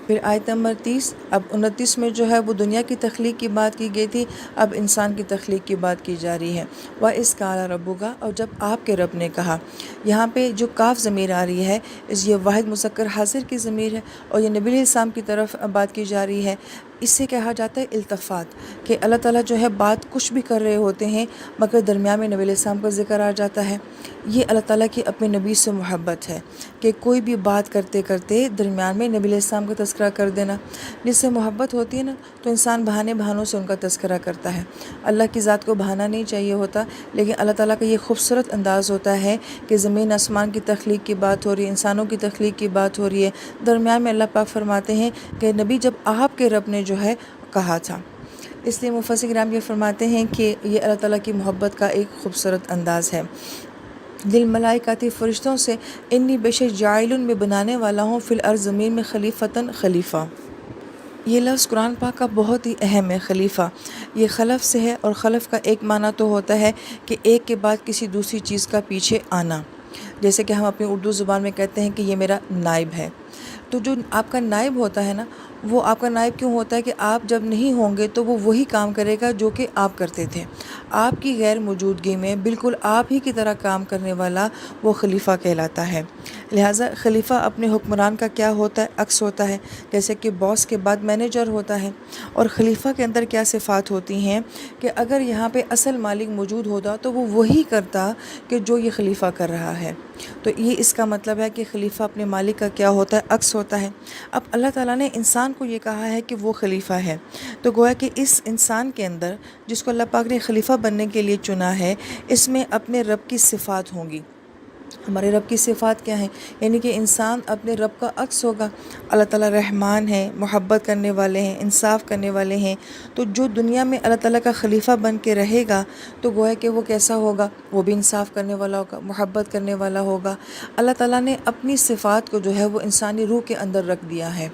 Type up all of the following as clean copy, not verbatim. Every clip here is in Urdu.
پھر آیت نمبر 30 اب 29 میں جو ہے وہ دنیا کی تخلیق کی بات کی گئی تھی، اب انسان کی تخلیق کی بات کی جا رہی ہے۔ وَإِذْ قَالَ رَبُّكَ، اور جب آپ کے رب نے کہا، یہاں پہ جو کاف ضمیر آ رہی ہے یہ واحد مذکر حاضر کی ضمیر ہے، اور یہ نبی علیہ السلام کی طرف بات کی جا رہی ہے۔ اس سے کہا جاتا ہے التفات، کہ اللہ تعالیٰ جو ہے بات کچھ بھی کر رہے ہوتے ہیں مگر درمیان میں نبی علیہ السلام کا ذکر آ جاتا ہے۔ یہ اللہ تعالیٰ کی اپنے نبی سے محبت ہے کہ کوئی بھی بات کرتے کرتے درمیان میں نبی علیہ السلام کا تذکرہ کر دینا۔ جس سے محبت ہوتی ہے نا تو انسان بہانوں سے ان کا تذکرہ کرتا ہے۔ اللہ کی ذات کو بہانہ نہیں چاہیے ہوتا، لیکن اللہ تعالیٰ کا یہ خوبصورت انداز ہوتا ہے کہ زمین آسمان کی تخلیق کی بات ہو رہی ہے، انسانوں کی تخلیق کی بات ہو رہی ہے، درمیان میں اللہ پاک فرماتے ہیں کہ نبی جب آپ کے رب نے جو ہے کہا تھا۔ اس لیے مفسرین کرام یہ فرماتے ہیں کہ یہ اللہ تعالیٰ کی محبت کا ایک خوبصورت انداز ہے۔ دل ملائکاتی فرشتوں سے انی بے شک جاعلن میں بنانے والا ہوں فی الارض زمین میں خلیفتاً خلیفہ۔ یہ لفظ قرآن پاک کا بہت ہی اہم ہے، خلیفہ۔ یہ خلف سے ہے، اور خلف کا ایک معنی تو ہوتا ہے کہ ایک کے بعد کسی دوسری چیز کا پیچھے آنا، جیسے کہ ہم اپنی اردو زبان میں کہتے ہیں کہ یہ میرا نائب ہے۔ تو جو آپ کا نائب ہوتا ہے نا، وہ آپ کا نائب کیوں ہوتا ہے کہ آپ جب نہیں ہوں گے تو وہ وہی کام کرے گا جو کہ آپ کرتے تھے۔ آپ کی غیر موجودگی میں بالکل آپ ہی کی طرح کام کرنے والا وہ خلیفہ کہلاتا ہے۔ لہٰذا خلیفہ اپنے حکمران کا کیا ہوتا ہے؟ عکس ہوتا ہے، جیسے کہ باس کے بعد مینیجر ہوتا ہے۔ اور خلیفہ کے اندر کیا صفات ہوتی ہیں کہ اگر یہاں پہ اصل مالک موجود ہوتا تو وہ وہی کرتا کہ جو یہ خلیفہ کر رہا ہے۔ تو یہ اس کا مطلب ہے کہ خلیفہ اپنے مالک کا کیا ہوتا ہے؟ عکس ہوتا ہے۔ اب اللہ تعالیٰ نے انسان کو یہ کہا ہے کہ وہ خلیفہ ہے، تو گویا کہ اس انسان کے اندر جس کو اللہ پاک نے خلیفہ بننے کے لیے چنا ہے، اس میں اپنے رب کی صفات ہوں گی۔ ہمارے رب کی صفات کیا ہیں؟ یعنی کہ انسان اپنے رب کا عکس ہوگا۔ اللہ تعالیٰ رحمان ہیں، محبت کرنے والے ہیں، انصاف کرنے والے ہیں۔ تو جو دنیا میں اللہ تعالیٰ کا خلیفہ بن کے رہے گا تو گویا کہ وہ کیسا ہوگا؟ وہ بھی انصاف کرنے والا ہوگا، محبت کرنے والا ہوگا۔ اللہ تعالیٰ نے اپنی صفات کو جو ہے وہ انسانی روح کے اندر رکھ دیا ہے،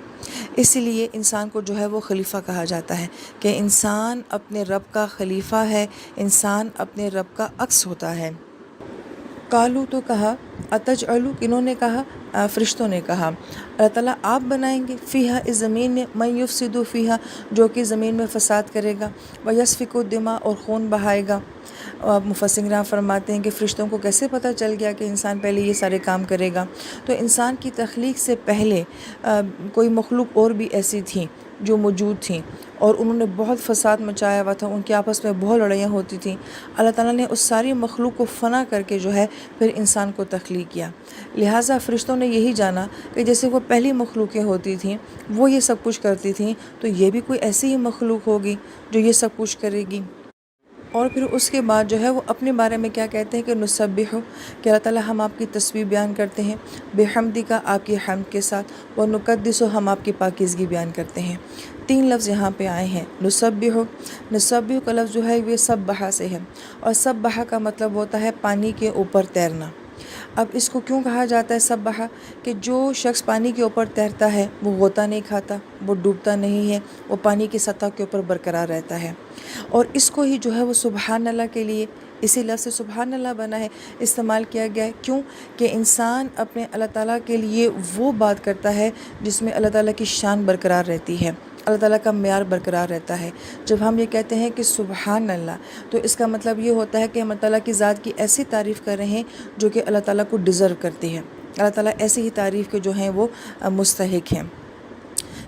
اسی لیے انسان کو جو ہے وہ خلیفہ کہا جاتا ہے کہ انسان اپنے رب کا خلیفہ ہے، انسان اپنے رب کا عکس ہوتا ہے۔ قالو تو کہا، اتجعلو کنہوں نے کہا؟ فرشتوں نے کہا، اللہ تعالیٰ آپ بنائیں گے فیہا اس زمین میں من یفسد فیہا جو کہ زمین میں فساد کرے گا، ویسفک الدماء اور خون بہائے گا۔ مفسرین کرام فرماتے ہیں کہ فرشتوں کو کیسے پتہ چل گیا کہ انسان پہلے یہ سارے کام کرے گا؟ تو انسان کی تخلیق سے پہلے کوئی مخلوق اور بھی ایسی تھیں جو موجود تھیں، اور انہوں نے بہت فساد مچایا ہوا تھا، ان کے آپس میں بہت لڑائیاں ہوتی تھیں۔ اللہ تعالیٰ نے اس ساری مخلوق کو فنا کر کے جو ہے پھر انسان کو تخلیق کیا۔ لہٰذا فرشتوں نے یہی جانا کہ جیسے وہ پہلی مخلوقیں ہوتی تھیں وہ یہ سب کچھ کرتی تھیں، تو یہ بھی کوئی ایسی ہی مخلوق ہوگی جو یہ سب کچھ کرے گی۔ اور پھر اس کے بعد جو ہے وہ اپنے بارے میں کیا کہتے ہیں کہ نسبح، کہ اللہ تعالیٰ ہم آپ کی تسبیح بیان کرتے ہیں، بحمدک آپ کی حمد کے ساتھ، ونقدس ہم آپ کی پاکیزگی بیان کرتے ہیں۔ تین لفظ یہاں پہ آئے ہیں، نسبح۔ نسبح کا لفظ جو ہے یہ سبحہ سے ہے، اور سبحہ کا مطلب ہوتا ہے پانی کے اوپر تیرنا۔ اب اس کو کیوں کہا جاتا ہے سبحہ؟ کہ جو شخص پانی کے اوپر تیرتا ہے وہ غوطہ نہیں کھاتا، وہ ڈوبتا نہیں ہے، وہ پانی کی سطح کے اوپر برقرار رہتا ہے۔ اور اس کو ہی جو ہے وہ سبحان اللہ کے لیے، اسی لفظ سے سبحان اللہ بنا ہے، استعمال کیا گیا ہے۔ کیوں؟ کہ انسان اپنے اللہ تعالیٰ کے لیے وہ بات کرتا ہے جس میں اللہ تعالیٰ کی شان برقرار رہتی ہے، اللہ تعالیٰ کا معیار برقرار رہتا ہے۔ جب ہم یہ کہتے ہیں کہ سبحان اللہ تو اس کا مطلب یہ ہوتا ہے کہ ہم اللہ تعالیٰ کی ذات کی ایسی تعریف کر رہے ہیں جو کہ اللہ تعالیٰ کو ڈیزرو کرتی ہے، اللہ تعالیٰ ایسی ہی تعریف کے جو ہیں وہ مستحق ہیں۔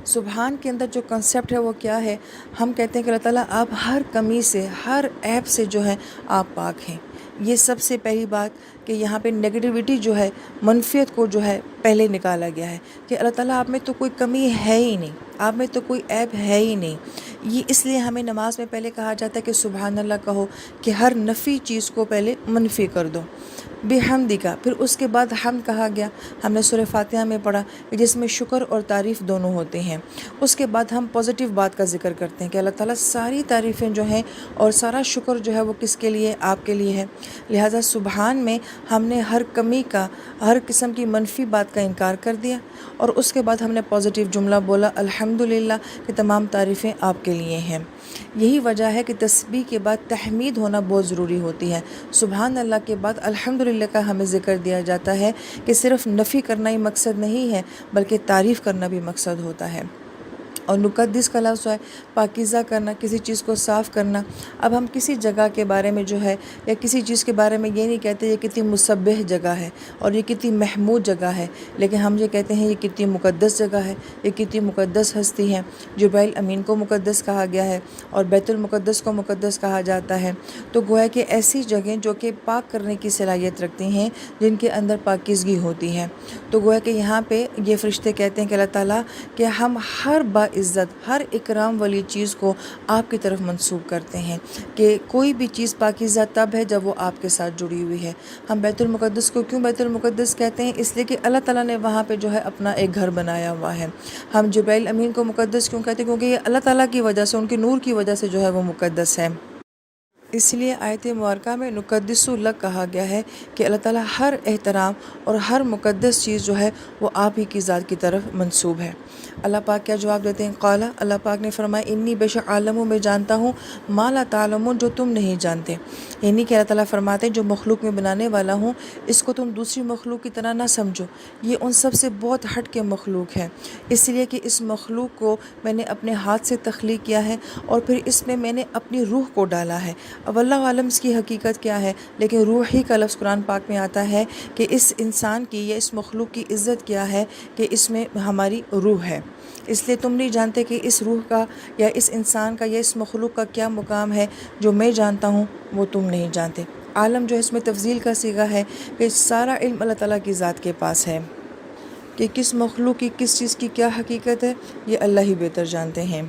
سبحان کے اندر جو کنسیپٹ ہے وہ کیا ہے؟ ہم کہتے ہیں کہ اللہ تعالیٰ آپ ہر کمی سے، ہر عیب سے جو ہے آپ پاک ہیں۔ یہ سب سے پہلی بات کہ یہاں پہ نیگیٹیوٹی جو ہے، منفیت کو جو ہے پہلے نکالا گیا ہے کہ اللہ تعالیٰ آپ میں تو کوئی کمی ہے ہی نہیں، آپ میں تو کوئی عیب ہے ہی نہیں۔ یہ اس لیے ہمیں نماز میں پہلے کہا جاتا ہے کہ سبحان اللہ کہو، کہ ہر نفی چیز کو پہلے منفی کر دو۔ بحمدک، پھر اس کے بعد حمد کہا گیا، ہم نے سورہ فاتحہ میں پڑھا کہ جس میں شکر اور تعریف دونوں ہوتے ہیں۔ اس کے بعد ہم پازیٹیو بات کا ذکر کرتے ہیں کہ اللہ تعالیٰ ساری تعریفیں جو ہیں اور سارا شکر جو ہے وہ کس کے لیے؟ آپ کے لیے ہے۔ لہٰذا سبحان میں ہم نے ہر کمی کا، ہر قسم کی منفی بات کا انکار کر دیا، اور اس کے بعد ہم نے پازیٹیو جملہ بولا الحمدللہ کہ تمام تعریفیں آپ کے لیے ہیں۔ یہی وجہ ہے کہ تسبیح کے بعد تحمید ہونا بہت ضروری ہوتی ہے۔ سبحان اللہ کے بعد الحمدللہ کا ہمیں ذکر دیا جاتا ہے کہ صرف نفی کرنا ہی مقصد نہیں ہے بلکہ تعریف کرنا بھی مقصد ہوتا ہے۔ اور نقدس کا لفظ ہے پاکیزہ کرنا، کسی چیز کو صاف کرنا۔ اب ہم کسی جگہ کے بارے میں جو ہے یا کسی چیز کے بارے میں یہ نہیں کہتے یہ کتنی مسبح جگہ ہے اور یہ کتنی محمود جگہ ہے، لیکن ہم یہ کہتے ہیں یہ کتنی مقدس جگہ ہے، یہ کتنی مقدس ہستی ہے۔ جبرائیل امین کو مقدس کہا گیا ہے اور بیت المقدس کو مقدس کہا جاتا ہے۔ تو گویا کہ ایسی جگہیں جو کہ پاک کرنے کی صلاحیت رکھتی ہیں، جن کے اندر پاکیزگی ہوتی ہے، تو گویا کہ یہاں پہ یہ فرشتے کہتے ہیں کہ اللہ تعالیٰ کہ ہم ہر باعزت، ہر اکرام والی چیز کو آپ کی طرف منسوب کرتے ہیں، کہ کوئی بھی چیز پاکیزہ تب ہے جب وہ آپ کے ساتھ جڑی ہوئی ہے۔ ہم بیت المقدس کو کیوں بیت المقدس کہتے ہیں؟ اس لیے کہ اللہ تعالیٰ نے وہاں پہ جو ہے اپنا ایک گھر بنایا ہوا ہے۔ ہم جبرائیل امین کو مقدس کیوں کہتے ہیں؟ کیونکہ یہ اللہ تعالیٰ کی وجہ سے، ان کے نور کی وجہ سے جو ہے وہ مقدس ہے۔ اس لیے آیت مبارکہ میں نقدس لک کہا گیا ہے کہ اللہ تعالیٰ ہر احترام اور ہر مقدس چیز جو ہے وہ آپ ہی کی ذات کی طرف منسوب ہے۔ اللہ پاک کیا جواب دیتے ہیں؟ قال، اللہ پاک نے فرمایا انی بے شک عالم، میں جانتا ہوں ما لا تعلمون، جو تم نہیں جانتے۔ یعنی کہ اللہ تعالیٰ فرماتے ہیں جو مخلوق میں بنانے والا ہوں اس کو تم دوسری مخلوق کی طرح نہ سمجھو، یہ ان سب سے بہت ہٹ کے مخلوق ہے، اس لیے کہ اس مخلوق کو میں نے اپنے ہاتھ سے تخلیق کیا ہے اور پھر اس میں نے اپنی روح کو ڈالا ہے۔ اب اللہ عالم اس کی حقیقت کیا ہے، لیکن روح ہی کا لفظ قرآن پاک میں آتا ہے کہ اس انسان کی یا اس مخلوق کی عزت کیا ہے کہ اس میں ہماری روح ہے۔ اس لیے تم نہیں جانتے کہ اس روح کا یا اس انسان کا یا اس مخلوق کا کیا مقام ہے، جو میں جانتا ہوں وہ تم نہیں جانتے۔ عالم جو ہے اس میں تفضیل کا صیغہ ہے کہ سارا علم اللہ تعالیٰ کی ذات کے پاس ہے، کہ کس مخلوق کی کس چیز کی کیا حقیقت ہے یہ اللہ ہی بہتر جانتے ہیں۔